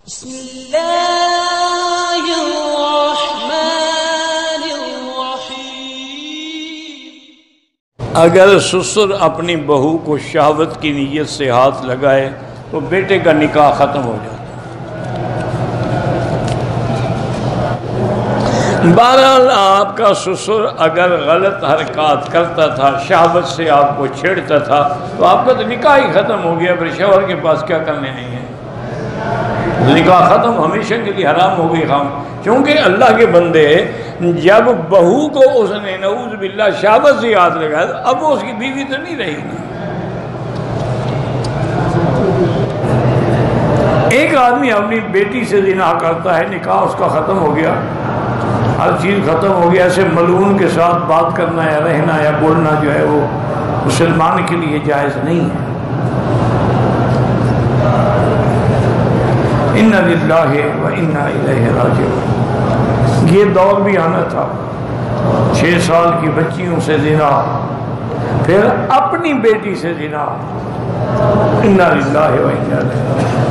بسم اللہ الرحمن الرحیم۔ اگر سسر اپنی بہو کو شہوت کی نیت سے ہاتھ لگائے تو بیٹے کا نکاح ختم ہو جاتا ہے۔ بہرحال آپ کا سسر اگر غلط حرکات کرتا تھا، شہوت سے آپ کو چھیڑتا تھا، تو آپ کا تو نکاح ہی ختم ہو گیا، پھر شوہر کے پاس کیا کرنے آئی ہیں؟ نکاح ختم، ہمیشہ کے لیے حرام ہو گئی خام، کیونکہ اللہ کے بندے جب بہو کو اس نے نعوذ باللہ شہوت سے ہاتھ لگایا، اب وہ اس کی بیوی تو نہیں رہی نا۔ ایک آدمی اپنی بیٹی سے زنا کرتا ہے، نکاح اس کا ختم ہو گیا، ہر چیز ختم ہو گیا، ایسے ملعون کے ساتھ بات کرنا یا رہنا یا بولنا جو ہے وہ مسلمان کے لیے جائز نہیں ہے۔ اِنَّ لِلَّهِ وَإِنَّا إِلَيْهِ رَاجِعُونَ۔ یہ دور بھی آنا تھا، 6 سال کی بچیوں سے زنا، پھر اپنی بیٹی سے زنا۔ اِنَّ لِلَّهِ وَإِنَّا إِلَيْهِ رَاجِعُونَ۔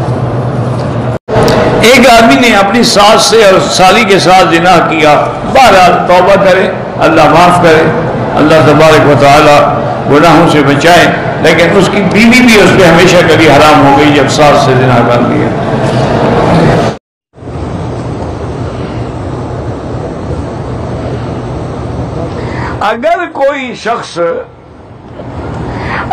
ایک آدمی نے اپنی ساس سے اور سالی کے ساتھ زنا کیا، بہرحال توبہ کرے، اللہ معاف کرے، اللہ تبارک و تعالی گناہوں سے بچائے، لیکن اس کی بیوی بھی اس پہ ہمیشہ کبھی حرام ہو گئی جب ساس سے زنا کر لیا۔ اگر کوئی شخص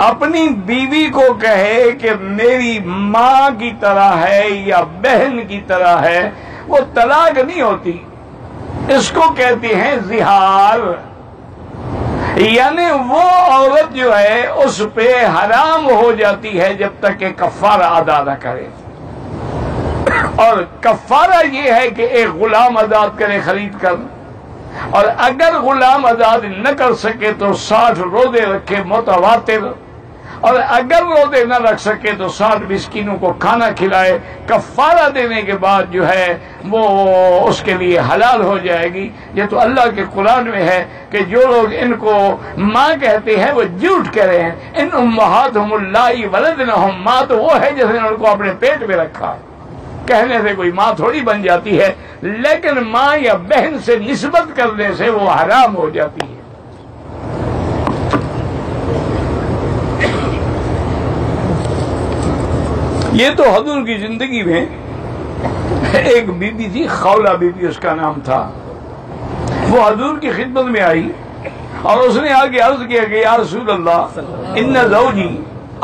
اپنی بیوی کو کہے کہ میری ماں کی طرح ہے یا بہن کی طرح ہے، وہ طلاق نہیں ہوتی، اس کو کہتے ہیں زہار، یعنی وہ عورت جو ہے اس پہ حرام ہو جاتی ہے جب تک کہ کفارہ ادا نہ کرے، اور کفارہ یہ ہے کہ ایک غلام آزاد کرے خرید کر، اور اگر غلام آزاد نہ کر سکے تو 60 روزے رکھے متواتر، اور اگر روزے نہ رکھ سکے تو 60 مسکینوں کو کھانا کھلائے، کفارہ دینے کے بعد جو ہے وہ اس کے لیے حلال ہو جائے گی۔ یہ تو اللہ کے قرآن میں ہے کہ جو لوگ ان کو ماں کہتے ہیں وہ جھوٹ کہہ رہے ہیں۔ ان امہاتہم اللائی ولدنہم، ماں تو وہ ہے جس نے ان کو اپنے پیٹ میں رکھا، کہنے سے کوئی ماں تھوڑی بن جاتی ہے، لیکن ماں یا بہن سے نسبت کرنے سے وہ حرام ہو جاتی ہے۔ یہ تو حضور کی زندگی میں ایک بی بی تھی، خولہ بی بی اس کا نام تھا، وہ حضور کی خدمت میں آئی اور اس نے آگے عرض کیا کہ یا رسول اللہ، ان زوجی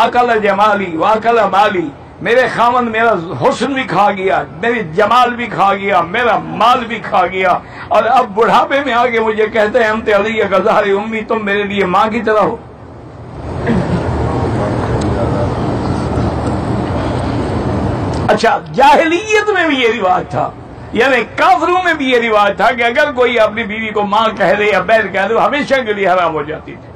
اکل جمالی واکل مالی، میرے خامن میرا حسن بھی کھا گیا، میری جمال بھی کھا گیا، میرا مال بھی کھا گیا، اور اب بڑھاپے میں آگے مجھے کہتے ہیں انت علی کظہر امی، تم میرے لیے ماں کی طرح ہو۔ اچھا، جاہلیت میں بھی یہ رواج تھا، یعنی کافروں میں بھی یہ رواج تھا کہ اگر کوئی اپنی بیوی کو ماں کہہ دے یا بہن کہہ دے وہ ہمیشہ کے لیے حرام ہو جاتی تھی۔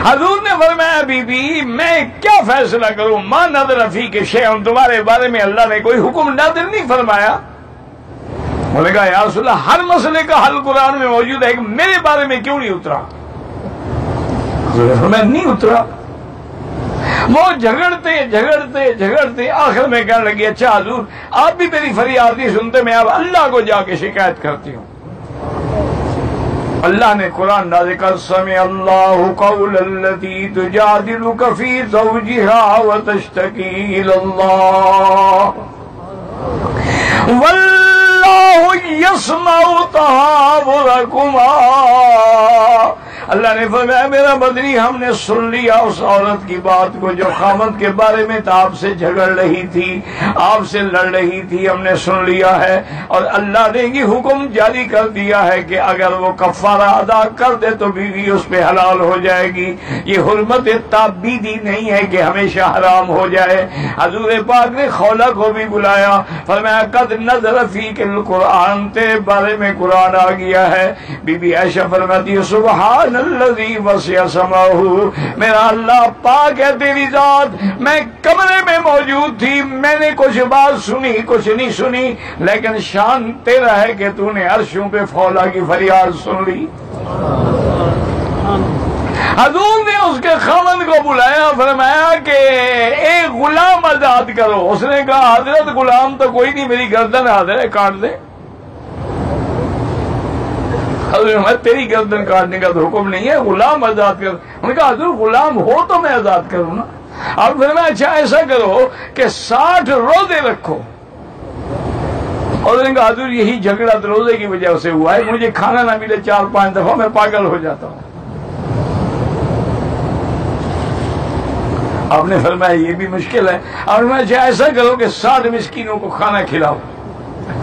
حضور نے فرمایا بی بی میں کیا فیصلہ کروں، ما نظر فیک شیء، تمہارے بارے میں اللہ نے کوئی حکم نادر نہیں فرمایا۔ انہوں نے کہا یا رسول اللہ، ہر مسئلے کا حل قرآن میں موجود ہے کہ میرے بارے میں کیوں نہیں اترا؟ حضور نے فرمایا نہیں اترا۔ وہ جھگڑتے آخر میں کہنے لگی اچھا حضور آپ بھی میری فریاد نہیں سنتے، میں اب اللہ کو جا کے شکایت کرتی ہوں۔ اللہ نے قرآن نازل کر سمع اللہ قول التی تجادلک فی زوجہا وتشتکی الی اللہ واللہ یسمع تحاورکما۔ اللہ نے فرمایا میرا بدنی ہم نے سن لیا اس عورت کی بات کو جو خامد کے بارے میں تو آپ سے جھگڑ رہی تھی، آپ سے لڑ رہی تھی، ہم نے سن لیا ہے، اور اللہ نے یہ حکم جاری کر دیا ہے کہ اگر وہ کفارہ ادا کر دے تو بیوی اس پہ حلال ہو جائے گی۔ یہ حرمت تابیدی نہیں ہے کہ ہمیشہ حرام ہو جائے۔ حضور پاک نے خولہ کو بھی بلایا، فرمایا قد نظر فیک القرآن، تیرے بارے میں قرآن آ گیا ہے۔ بی بی عائشہ فرماتی ہے سبحان الذی وسع سمعہ، میرا اللہ پاک ہے تیری ذات، میں کمرے میں موجود تھی، میں نے کچھ بات سنی کچھ نہیں سنی، لیکن شان تیرا ہے کہ تو نے عرشوں پہ خولہ کی فریاد سن لی۔ حضور نے اس کے خاوند کو بلایا، فرمایا کہ ایک غلام آزاد کرو۔ اس نے کہا حضرت غلام تو کوئی نہیں، میری گردن حاضر ہے، کاٹ دے۔ حضرت تیری گردن کاٹنے کا تو حکم نہیں ہے، غلام آزاد کر۔ انہوں نے کہا حضور غلام ہو تو میں آزاد کروں نا۔ اب فرمایا اچھا ایسا کرو کہ 60 روزے رکھو۔ اور انہوں نے کہا حضور یہی جھگڑا تو روزے کی وجہ سے ہوا ہے، مجھے کھانا نہ ملے 4-5 دفعہ میں پاگل ہو جاتا ہوں۔ آپ نے فرمایا یہ بھی مشکل ہے۔ اور میں ایسا کرو کہ 60 مسکینوں کو کھانا کھلاؤ۔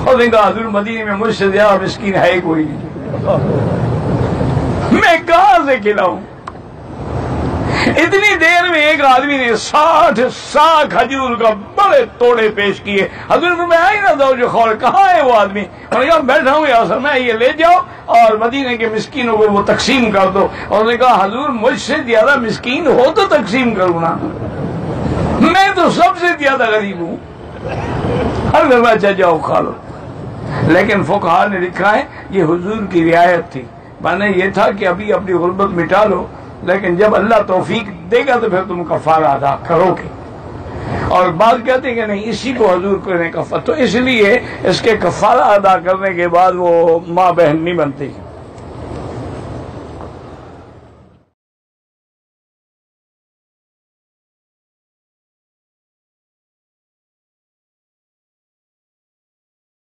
اور نے کہا حضور مدینے میں مجھ سے زیادہ مسکین ہے کوئی نہیں، میں کہاں سے کھلاؤں؟ اتنی دیر میں ایک آدمی نے 60 سا کھجور کا بڑے توڑے پیش کیے۔ حضور میں آئی نہ دو جو خور، کہاں ہے وہ آدمی؟ انہوں نے کہا بیٹھا ہوں یا سر، میں یہ لے جاؤ اور مدینے کے مسکینوں کو وہ تقسیم کر دو۔ اور انہوں نے کہا حضور مجھ سے زیادہ مسکین ہو تو تقسیم کروں نا، میں تو سب سے زیادہ غریب ہوں۔ ہر گھر اچھا جاؤ کھا لو۔ لیکن فقہا نے لکھا ہے یہ حضور کی رعایت تھی، مانے یہ تھا کہ ابھی اپنی غربت مٹا لو، لیکن جب اللہ توفیق دے گا تو پھر تم کفارہ ادا کرو گے۔ اور بعض کہتے ہیں کہ نہیں اسی کو حضور کو نے کفارہ، تو اس لیے اس کے کفارہ ادا کرنے کے بعد وہ ماں بہن نہیں بنتی۔